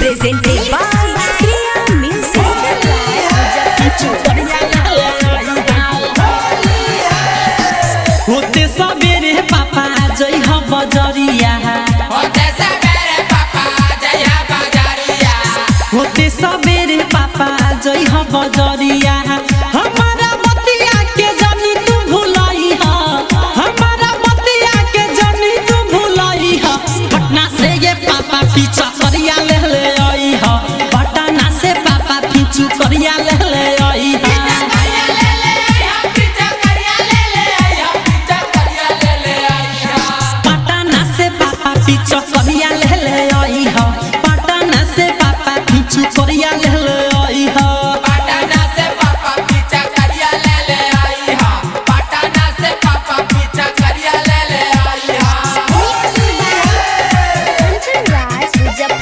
presented by Sriya Music. होते सबेरे पापा जय हो बजरिया, होते सबेरे पापा जय हो बजरिया, होते सबेरे पापा जय हो बजरिया। हमारा बतिया के जानी तू भुलाई हा, हमारा बतिया के जानी तू भुलाई हा। पटना से ये पापा पीछा करिया ले आई हा, पटना से पापा पीछू करिया ले आई हा। पीछा करिया ले आई हा, पटना से पापा पीछू करिया ले आई हा। पटना से पापा पीछा करिया ले आई हा, पटना से पापा पीछा करिया ले आई हा।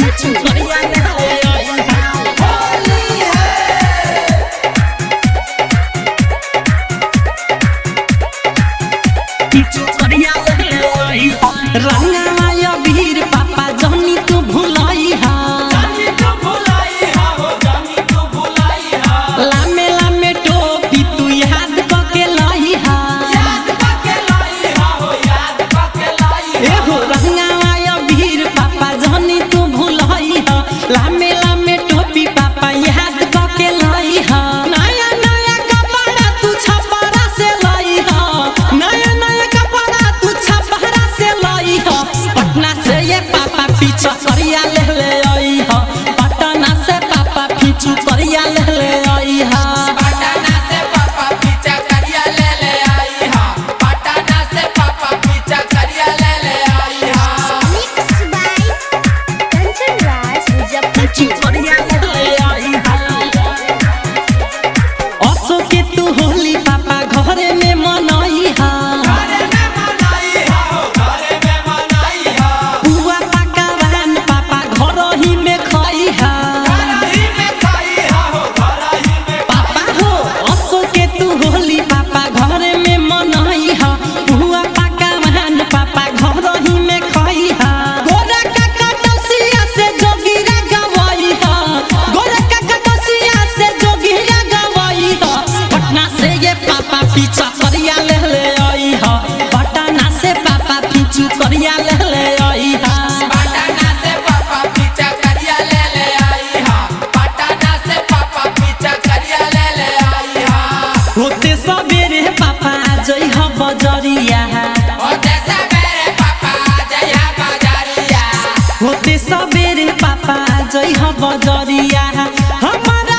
पीछू करिया ले आई हा। पीछू करिया ले आई हा। रंगा वीर पापा जानी तू भुलाई हा, जानी तू भुलाई हा, हो जानी तू भुलाई हा। लामे लामे टोपी तू याद पके लाई हा, याद पके लाई हा, हो याद पके लाई हा। ए हो रंगा वीर पापा जानी तू भुलाई हा, लामे लामे टोपी पापा याद पके लाई हा। नया नया कपड़ा तू छपरा से लाई हा, नया नया कपड़ा तू छपरा से लाई हा। पटना से ये पापा पीछा करिया ले आई हा, पटना से पापा पीछू करिया ले आई हा। पटना से पापा पीछा करिया ले आई हा, पटना से पापा पीछा करिया ले आई हा। पीछू करिया ले आई हा। असो के तू होली पापा घरे में मनाई हा, घरे में मनाई हा, हो घरे में मनाई हा। बुआ पकवान पापा घर ही में खाई हा। घर ही में खाई हा, हो घर ही में पापा हो असो के तू होली पापा घरे में मनाई हा, बुआ पकवान पापा घर ही में खाई हा। गोरा का कटसिया से जोगिरा गवाई हा, गोरा का कटसिया से जोगिरा गवाई हा। पटना से ये पापा पीछा करिया ले आई हा, पटना से पापा पीछू करिया ले आई हा। पटना से पापा पीछा करिया ले आई हा, पटना से पापा पीछा करिया ले आई हा। होते सबेरे पापा जय हो बजरिया, होते सबेरे पापा जय हो बजरिया, होते सबेरे पापा जय हो बजरिया। हमारा